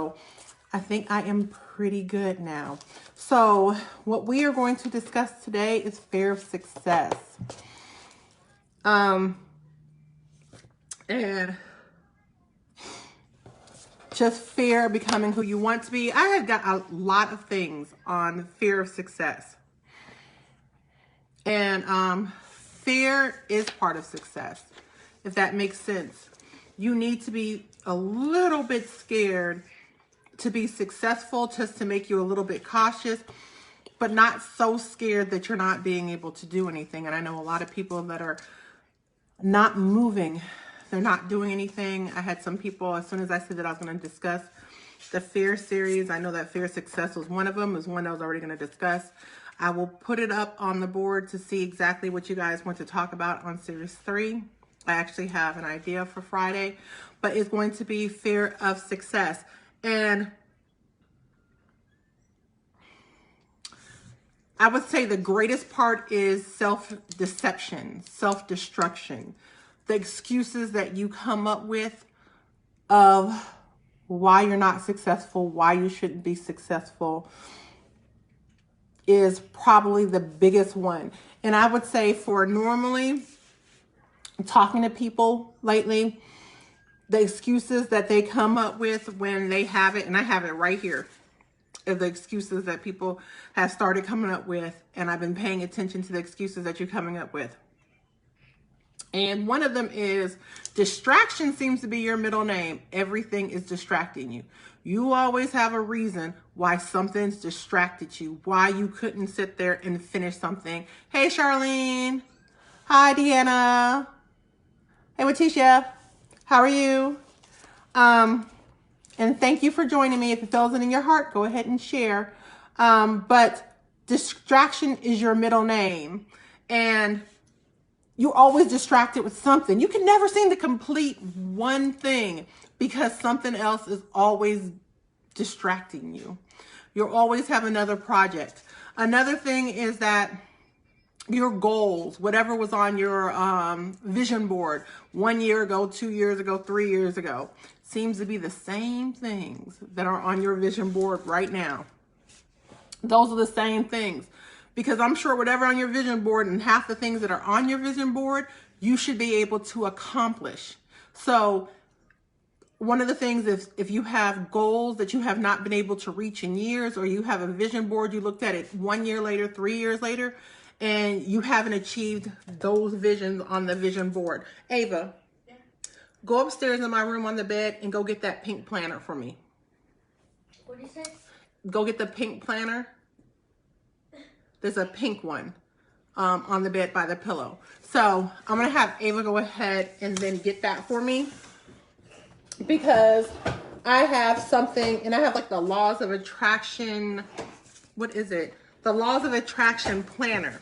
So I think I am pretty good now. So what we are going to discuss today is fear of success. And just fear of becoming who you want to be. I have got a lot of things on fear of success. And fear is part of success, if that makes sense. You need to be a little bit scared to be successful, just to make you a little bit cautious, but not so scared that you're not being able to do anything. And I know a lot of people that are not moving. They're not doing anything. I had some people, as soon as I said that I was going to discuss the fear series, I know that fear of success was one of them, is one I was already going to discuss. I will put it up on the board to see exactly what you guys want to talk about on series 3. I actually have an idea for Friday, but it's going to be fear of success. And I would say the greatest part is self-deception, self-destruction. The excuses that you come up with of why you're not successful, why you shouldn't be successful, is probably the biggest one. And I would say for normally talking to people lately, the excuses that they come up with when they have it, and I have it right here, are the excuses that people have started coming up with, and I've been paying attention to the excuses that you're coming up with. And one of them is distraction seems to be your middle name. Everything is distracting you. You always have a reason why something's distracted you, why you couldn't sit there and finish something. Hey, Charlene. Hi, Deanna. Hey, Leticia. How are you? And thank you for joining me. If it feels it in your heart, go ahead and share. But distraction is your middle name. And you're always distracted with something. You can never seem to complete one thing because something else is always distracting you. You'll always have another project. Another thing is that your goals, whatever was on your vision board 1 year ago, 2 years ago, 3 years ago, seems to be the same things that are on your vision board right now. Those are the same things. Because I'm sure whatever on your vision board and half the things that are on your vision board, you should be able to accomplish. So one of the things is if you have goals that you have not been able to reach in years, or you have a vision board, you looked at it 1 year later, 3 years later, and you haven't achieved those visions on the vision board. Ava, yeah. Go upstairs in my room on the bed and go get that pink planner for me. What did you say? Go get the pink planner. There's a pink one on the bed by the pillow. So I'm going to have Ava go ahead and then get that for me, because I have something, and I have like the laws of attraction. What is it? The laws of attraction planner.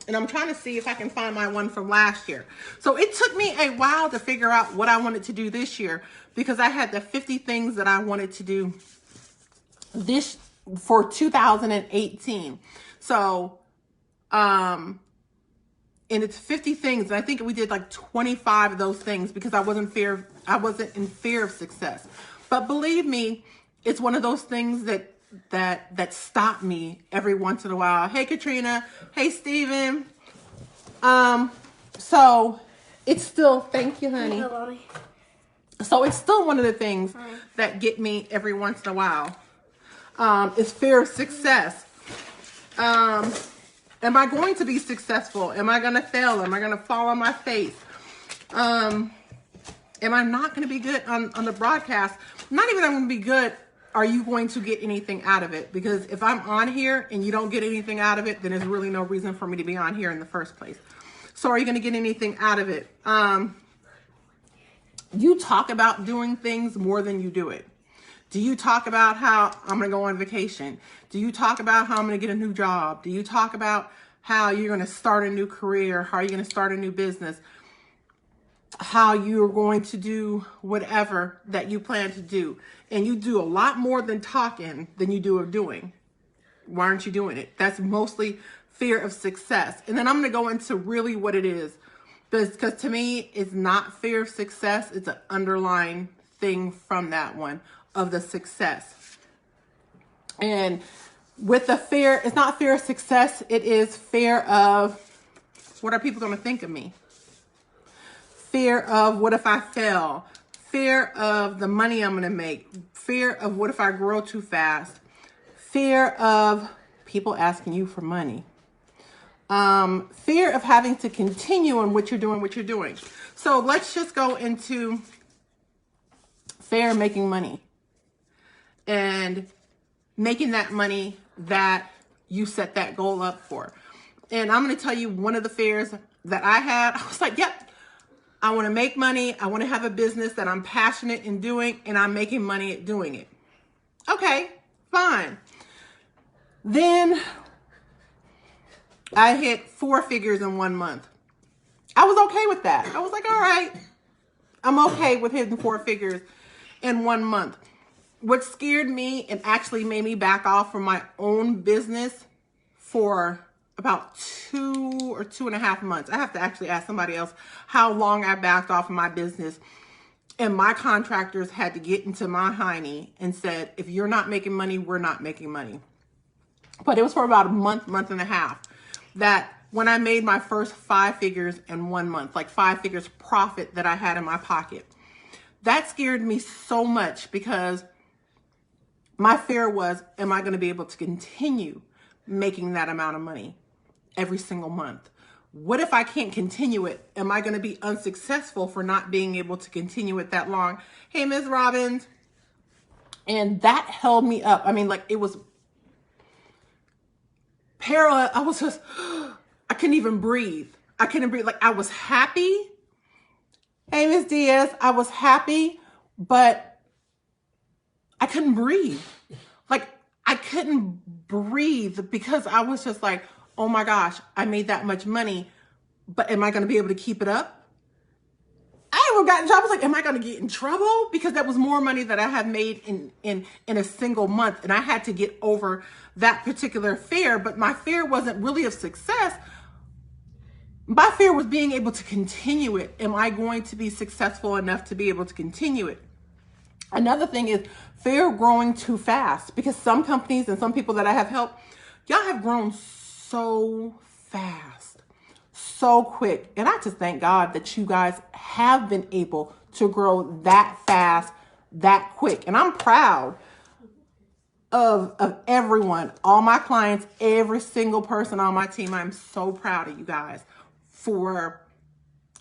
And I'm trying to see if I can find my one from last year. So it took me a while to figure out what I wanted to do this year, because I had the 50 things that I wanted to do this for 2018. So, and it's 50 things. And I think we did like 25 of those things because I wasn't in fear of success. But believe me, it's one of those things that stop me every once in a while. Hey, Katrina. Hey, Steven. So it's still, thank you, honey. So it's still one of the things that get me every once in a while. Is fear of success. Am I going to be successful? Am I going to fail? Am I going to fall on my face? Am I not going to be good on the broadcast? Not even I'm going to be good. Are you going to get anything out of it? Because if I'm on here and you don't get anything out of it, then there's really no reason for me to be on here in the first place. So are you going to get anything out of it? You talk about doing things more than you do it. Do you talk about how I'm going to go on vacation? Do you talk about how I'm going to get a new job? Do you talk about how you're going to start a new career? How are you going to start a new business? How you're going to do whatever that you plan to do. And you do a lot more than talking than you do of doing. Why aren't you doing it? That's mostly fear of success. And then I'm going to go into really what it is. Because to me, it's not fear of success. It's an underlying thing from that one of the success. And with the fear, it's not fear of success. It is fear of, what are people going to think of me? Fear of, what if I fail? Fear of the money I'm going to make. Fear of, what if I grow too fast? Fear of people asking you for money. Fear of having to continue in what you're doing. So let's just go into fear of making money and making that money that you set that goal up for. And I'm going to tell you one of the fears that I had. I was like, yep, I want to make money. I want to have a business that I'm passionate in doing, and I'm making money at doing it. Okay, fine. Then I hit 4 figures in 1 month. I was okay with that. I was like, all right, I'm okay with hitting 4 figures in 1 month. What scared me and actually made me back off from my own business for about 2 or 2.5 months. I have to actually ask somebody else how long I backed off of my business. And my contractors had to get into my hiney and said, if you're not making money, we're not making money. But it was for about a month, month and a half, that when I made my first 5 figures in 1 month, like 5 figures profit that I had in my pocket. That scared me so much because my fear was, am I going to be able to continue making that amount of money every single month? What if I can't continue it? Am I going to be unsuccessful for not being able to continue it that long? Hey, Ms. Robbins. And that held me up. I mean, like, it was parallel. I was just, I couldn't even breathe. I couldn't breathe. Like, I was happy. Hey, Ms. Diaz, I was happy, but I couldn't breathe. Like, I couldn't breathe because I was just like, oh my gosh, I made that much money, but am I going to be able to keep it up? I even got in trouble. I was like, am I going to get in trouble? Because that was more money that I had made in a single month. And I had to get over that particular fear. But my fear wasn't really of success. My fear was being able to continue it. Am I going to be successful enough to be able to continue it? Another thing is fear of growing too fast, because some companies and some people that I have helped, y'all have grown so fast, so quick. And I just thank God that you guys have been able to grow that fast, that quick. And I'm proud of everyone, all my clients, every single person on my team. I'm so proud of you guys for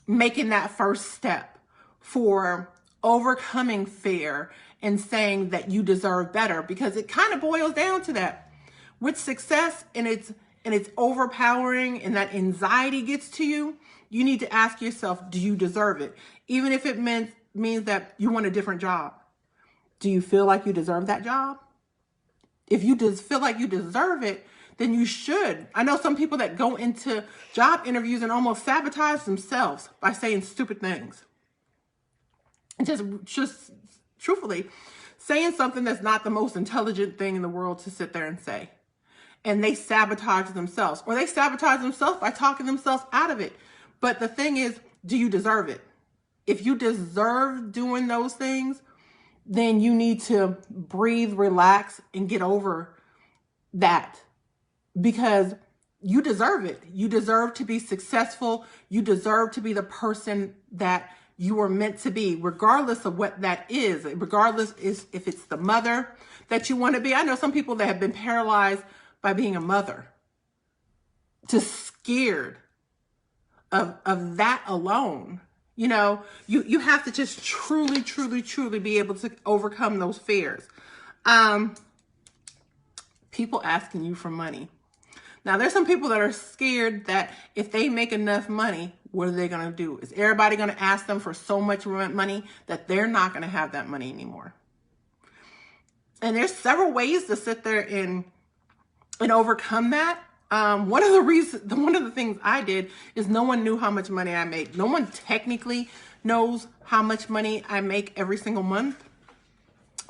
making that first step, for overcoming fear and saying that you deserve better, because it kind of boils down to that. With success and it's overpowering and that anxiety gets to you, you need to ask yourself, do you deserve it? Even if it means that you want a different job. Do you feel like you deserve that job? If you just feel like you deserve it, then you should. I know some people that go into job interviews and almost sabotage themselves by saying stupid things. Just truthfully saying something that's not the most intelligent thing in the world to sit there and say. And they sabotage themselves, or they sabotage themselves by talking themselves out of it. But the thing is, do you deserve it? If you deserve doing those things, then you need to breathe, relax, and get over that, because you deserve it. You deserve to be successful. You deserve to be the person that you were meant to be, regardless of what that is, regardless if it's the mother that you want to be. I know some people that have been paralyzed by being a mother, just scared of that alone. You know, you have to just truly, truly, truly be able to overcome those fears. People asking you for money. Now, there's some people that are scared that if they make enough money, what are they going to do? Is everybody going to ask them for so much money that they're not going to have that money anymore? And there's several ways to sit there and overcome that. One of the things I did is no one knew how much money I made. No one technically knows how much money I make every single month.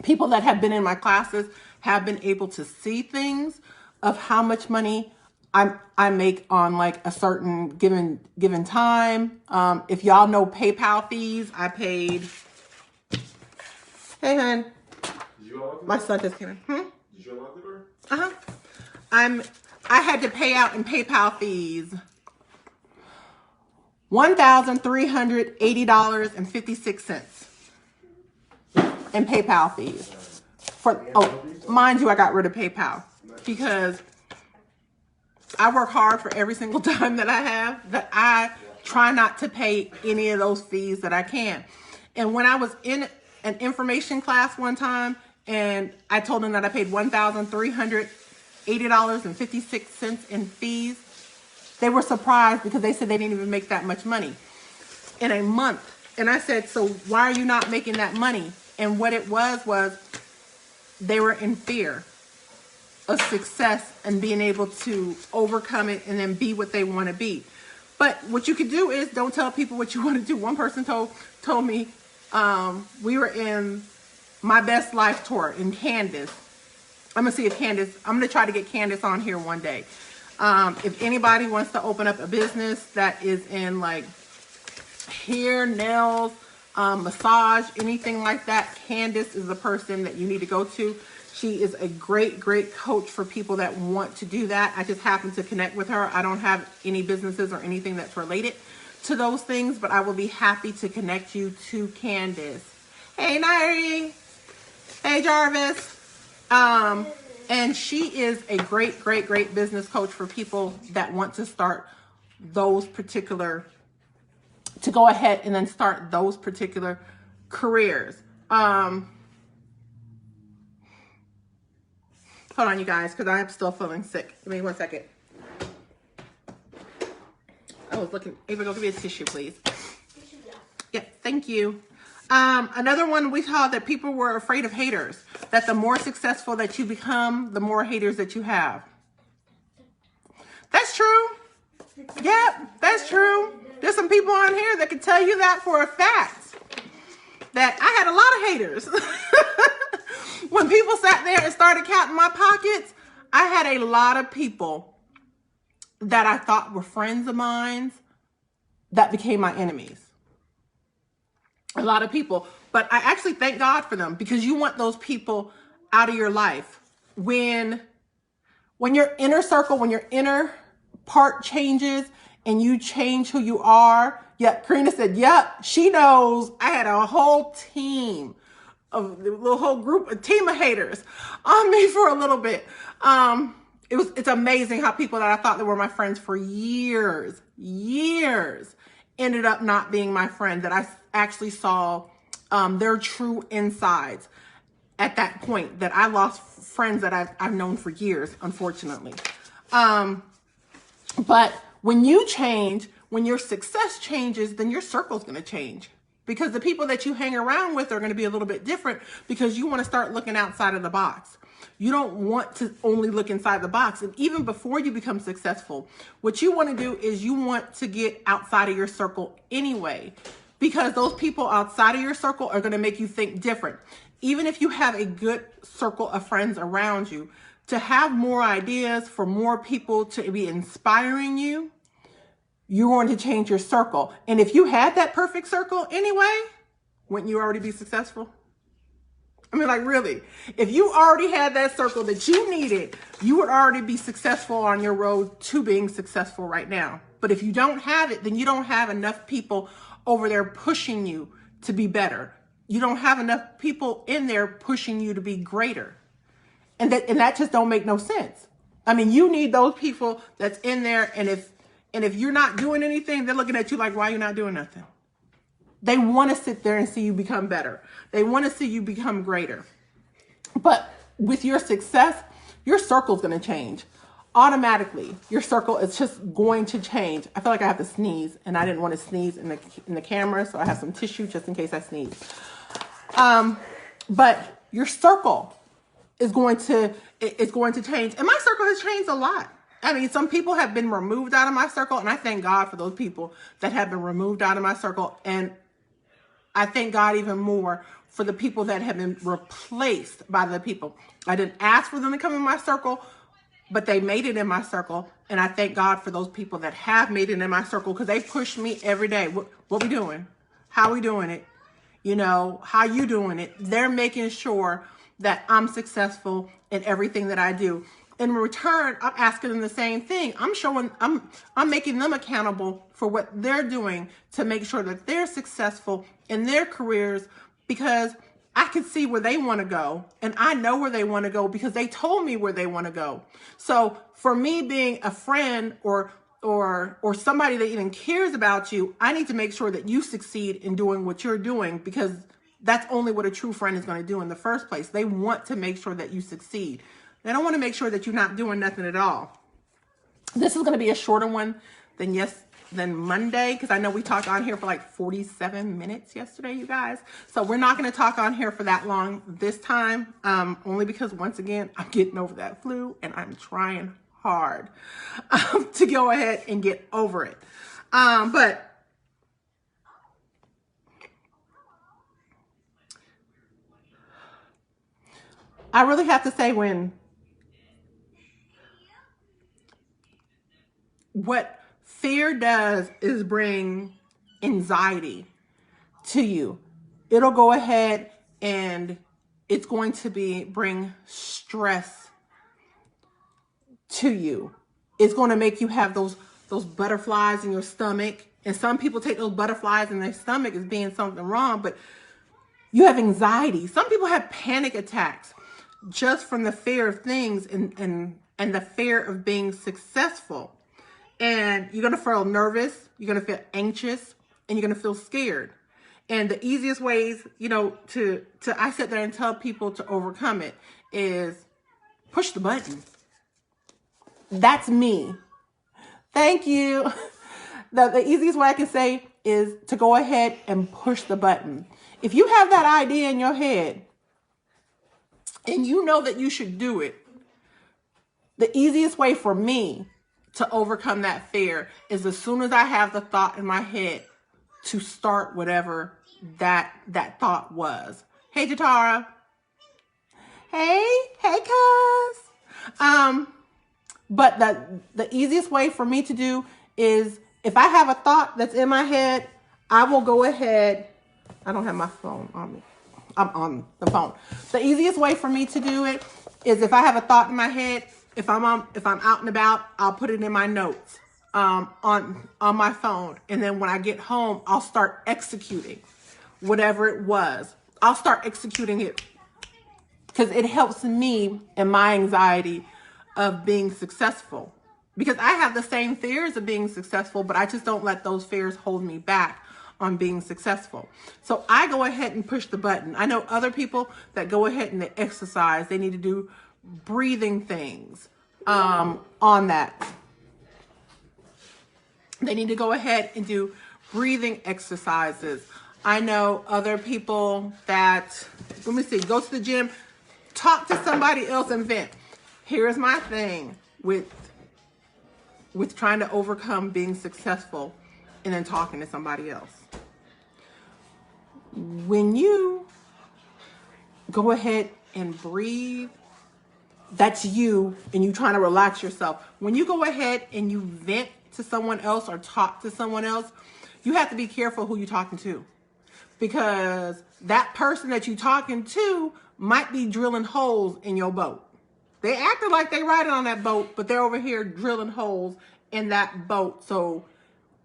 People that have been in my classes have been able to see things of how much money I make on like a certain given time. If y'all know PayPal fees, I paid. Hey, hon. unlock the My door? son just came in. Did you unlock the door? I had to pay out in PayPal fees $1,380.56 in PayPal fees. Mind you, I got rid of PayPal because I work hard for every single time that I have, that I try not to pay any of those fees that I can. And when I was in an information class one time and I told them that I paid $1,380.56 in fees, they were surprised because they said they didn't even make that much money in a month. And I said, so why are you not making that money? And what it was they were in fear of success and being able to overcome it and then be what they want to be. But what you could do is don't tell people what you want to do. One person told me, we were in My Best Life tour in Candace. I'm going to try to get Candace on here one day. If anybody wants to open up a business that is in like hair, nails, massage, anything like that, Candace is the person that you need to go to. She is a great, great coach for people that want to do that. I just happen to connect with her. I don't have any businesses or anything that's related to those things, but I will be happy to connect you to Candace. Hey, Nairi. Hey, Jarvis. And she is a great, great, great business coach for people that want to start those particular, to go ahead and then start those particular careers. Hold on, you guys, because I am still feeling sick. Give me 1 second. I was looking. Ava, go give me a tissue, please. Yeah, thank you. Another one we saw that people were afraid of haters, that the more successful that you become, the more haters that you have. That's true. Yep, that's true. There's some people on here that can tell you that for a fact, that I had a lot of haters. When people sat there and started counting my pockets, I had a lot of people that I thought were friends of mine that became my enemies. A lot of people. But I actually thank God for them, because you want those people out of your life. When your inner circle, when your inner part changes and you change who you are. Yep, Karina said, yep, she knows. I had a whole team of a team of haters on me for a little bit. It's amazing how people that I thought that were my friends for years ended up not being my friend, that I actually saw their true insides at that point, that I lost friends that I've known for years, unfortunately. But when you change, when your success changes, then your circle's going to change, because the people that you hang around with are going to be a little bit different, because you want to start looking outside of the box. You don't want to only look inside the box. And even before you become successful, what you want to do is you want to get outside of your circle anyway, because those people outside of your circle are going to make you think different. Even if you have a good circle of friends around you, to have more ideas, for more people to be inspiring you, you're going to change your circle. And if you had that perfect circle anyway, wouldn't you already be successful? I mean, like, really, if you already had that circle that you needed, you would already be successful on your road to being successful right now. But if you don't have it, then you don't have enough people over there pushing you to be better. You don't have enough people in there pushing you to be greater. And that just don't make no sense. I mean, you need those people that's in there, and if you're not doing anything, they're looking at you like, why are you not doing nothing? They want to sit there and see you become better. They want to see you become greater. But with your success, your circle's going to change. Automatically, your circle is just going to change. I feel like I have to sneeze, and I didn't want to sneeze in the camera, so I have some tissue just in case I sneeze. But your circle is going to change. And my circle has changed a lot. I mean, some people have been removed out of my circle, and I thank God for those people that have been removed out of my circle. And I thank God even more for the people that have been replaced by the people. I didn't ask for them to come in my circle, but they made it in my circle. And I thank God for those people that have made it in my circle, because they push me every day. What we doing? How we doing it? You know, how you doing it? They're making sure that I'm successful in everything that I do. In return, I'm asking them the same thing. I'm making them accountable for what they're doing to make sure that they're successful in their careers, because I can see where they want to go, and I know where they want to go because they told me where they want to go. So for me, being a friend or somebody that even cares about you, I need to make sure that you succeed in doing what you're doing, because that's only what a true friend is going to do in the first place. They want to make sure that you succeed. They don't want to make sure that you're not doing nothing at all. This is going to be a shorter one than Monday, because I know we talked on here for like 47 minutes yesterday, you guys. So we're not going to talk on here for that long this time, only because, once again, I'm getting over that flu and I'm trying hard to go ahead and get over it. But I really have to say, what fear does is bring anxiety to you. It'll go ahead and it's going to bring stress to you. It's going to make you have those butterflies in your stomach. And some people take those butterflies in their stomach as being something wrong, but you have anxiety. Some people have panic attacks just from the fear of things and the fear of being successful. And you're going to feel nervous, you're going to feel anxious, and you're going to feel scared. And the easiest ways, to I sit there and tell people to overcome it is push the button. That's me. Thank you. The easiest way I can say is to go ahead and push the button. If you have that idea in your head and you know that you should do it, the easiest way for me to overcome that fear is, as soon as I have the thought in my head, to start whatever that thought was. Hey, Jatara. Hey, cuz. But the easiest way for me to do is, if I have a thought that's in my head, I will go ahead. I don't have my phone on me. I'm on the phone. The easiest way for me to do it is, if I have a thought in my head, if I'm out and about, I'll put it in my notes on my phone, and then when I get home, I'll start executing whatever it was. I'll start executing it, because it helps me in my anxiety of being successful, because I have the same fears of being successful, but I just don't let those fears hold me back on being successful. So I go ahead and push the button. I know other people that go ahead and they exercise. They need to do breathing things on that. They need to go ahead and do breathing exercises. I know other people that, let me see, go to the gym, talk to somebody else, and vent. Here's my thing with trying to overcome being successful and then talking to somebody else. When you go ahead and breathe, that's you, and you trying to relax yourself. When you go ahead and you vent to someone else or talk to someone else, you have to be careful who you're talking to, because that person that you're talking to might be drilling holes in your boat. They acted like they riding on that boat, but they're over here drilling holes in that boat. So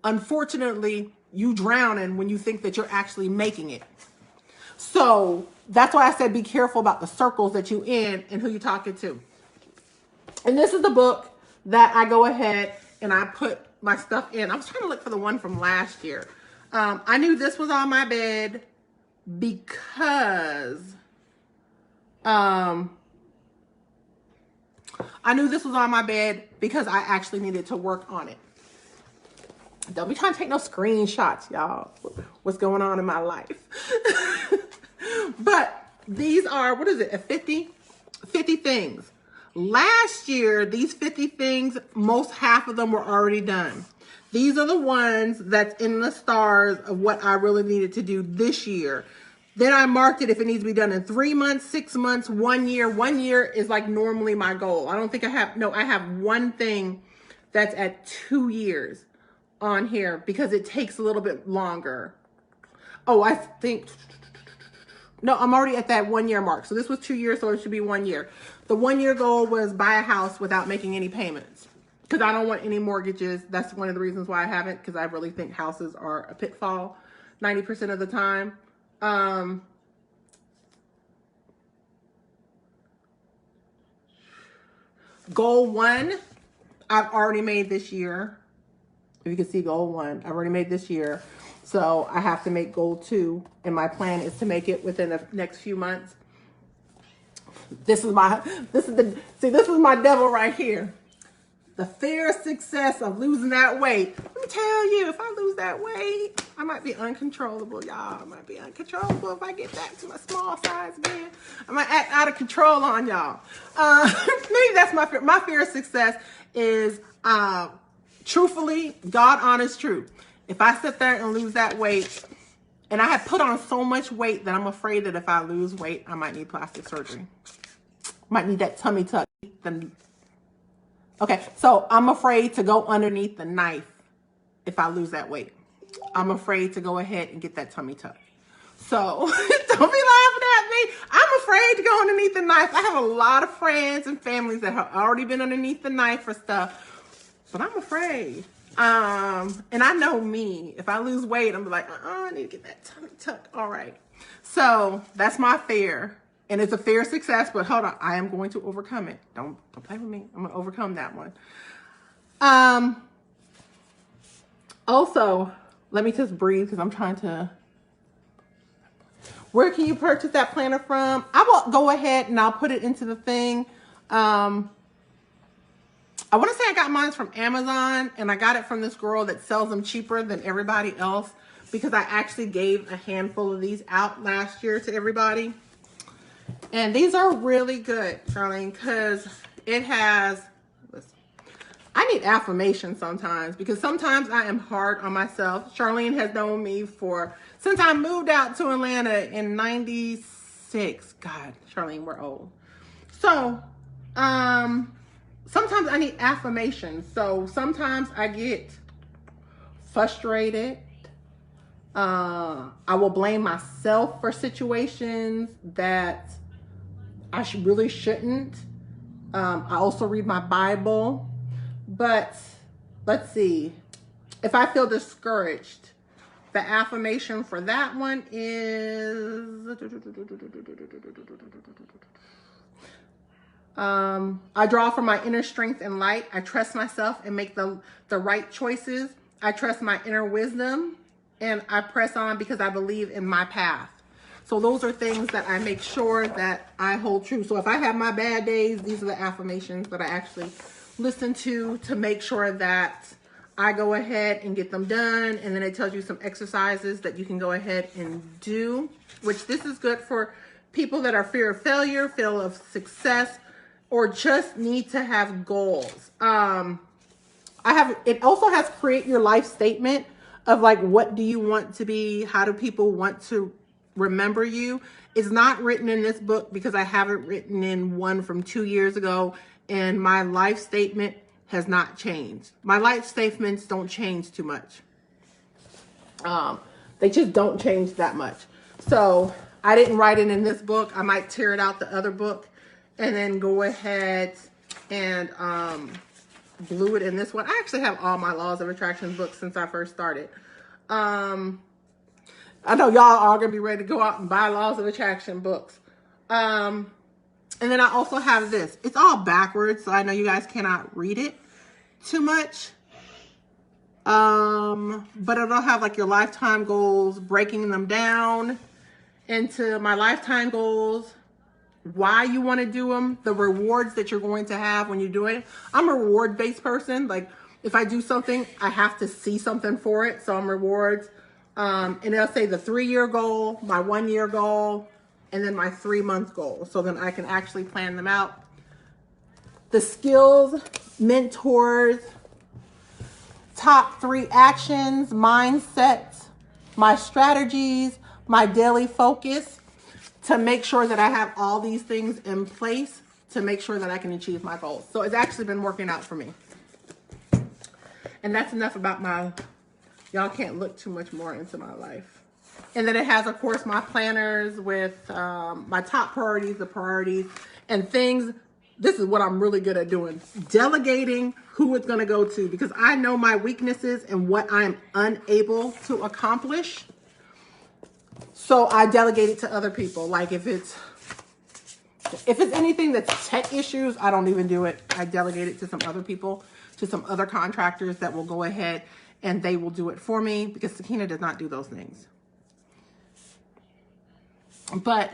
unfortunately, you drowning when you think that you're actually making it. So that's why I said be careful about the circles that you in and who you're talking to. And this is the book that I go ahead and I put my stuff in. I was trying to look for the one from last year. I knew this was on my bed because I actually needed to work on it. Don't be trying to take no screenshots, y'all. What's going on in my life? But these are, what is it, 50 things. Last year, these 50 things, half of them were already done. These are the ones that's in the stars of what I really needed to do this year. Then I marked it if it needs to be done in 3 months, 6 months, 1 year. 1 year is like normally my goal. I don't think I have one thing that's at 2 years on here because it takes a little bit longer. Oh, I think No, I'm already at that 1 year mark. So this was 2 years, so it should be 1 year. The 1 year goal was buy a house without making any payments because I don't want any mortgages. That's one of the reasons why I haven't, because I really think houses are a pitfall 90% of the time. Goal 1, I've already made this year. If you can see goal 1, I've already made this year. So I have to make goal 2, and my plan is to make it within the next few months. This is my devil right here. The fear of success of losing that weight. Let me tell you, if I lose that weight, I might be uncontrollable, y'all. I might be uncontrollable if I get back to my small size again. I might act out of control on y'all. Maybe that's my fear. My fear of success is, truthfully, God honest truth. If I sit there and lose that weight, and I have put on so much weight that I'm afraid that if I lose weight, I might need plastic surgery. Might need that tummy tuck. Okay, so I'm afraid to go underneath the knife if I lose that weight. I'm afraid to go ahead and get that tummy tuck. So don't be laughing at me. I'm afraid to go underneath the knife. I have a lot of friends and families that have already been underneath the knife for stuff, but I'm afraid. And I know me. If I lose weight, I'm like, I need to get that tummy tuck. All right. So that's my fear. And it's a fear of success, but hold on, I am going to overcome it. Don't play with me. I'm gonna overcome that one. Also, let me just breathe because I'm trying to. Where can you purchase that planner from? I will go ahead and I'll put it into the thing. I want to say I got mine from Amazon, and I got it from this girl that sells them cheaper than everybody else because I actually gave a handful of these out last year to everybody. And these are really good, Charlene, because it has, listen, I need affirmation sometimes because sometimes I am hard on myself. Charlene has known me since I moved out to Atlanta in 96. God, Charlene, we're old. So, sometimes I need affirmation. So sometimes I get frustrated. I will blame myself for situations that I really shouldn't. I also read my Bible, but let's see. If I feel discouraged, the affirmation for that one is, I draw from my inner strength and light. I trust myself and make the right choices. I trust my inner wisdom, and I press on because I believe in my path. So those are things that I make sure that I hold true. So if I have my bad days, these are the affirmations that I actually listen to make sure that I go ahead and get them done. And then it tells you some exercises that you can go ahead and do, which this is good for people that are fear of failure, fear of success, or just need to have goals. It also has create your life statement of like, what do you want to be? How do people want to remember you? It's not written in this book because I haven't written in one from 2 years ago, and my life statement has not changed. My life statements don't change too much. They just don't change that much. So I didn't write it in this book. I might tear it out the other book and then go ahead and glue it in this one. I actually have all my Laws of Attraction books since I first started. I know y'all are going to be ready to go out and buy Laws of Attraction books. And then I also have this. It's all backwards, so I know you guys cannot read it too much. But it'll have like your lifetime goals, breaking them down into my lifetime goals, why you want to do them, the rewards that you're going to have when you do it. I'm a reward-based person. Like if I do something, I have to see something for it. So I'm rewards. And it'll say the 3-year goal, my 1-year goal, and then my 3-month goal. So then I can actually plan them out. The skills, mentors, top 3 actions, mindsets, my strategies, my daily focus, to make sure that I have all these things in place to make sure that I can achieve my goals. So it's actually been working out for me. And that's enough about y'all can't look too much more into my life. And then it has, of course, my planners with my top priorities, the priorities, and things. This is what I'm really good at doing. Delegating who it's going to go to, because I know my weaknesses and what I'm unable to accomplish. So I delegate it to other people. Like if it's anything that's tech issues, I don't even do it. I delegate it to some other people, to some other contractors that will go ahead and they will do it for me, because Sakina does not do those things. But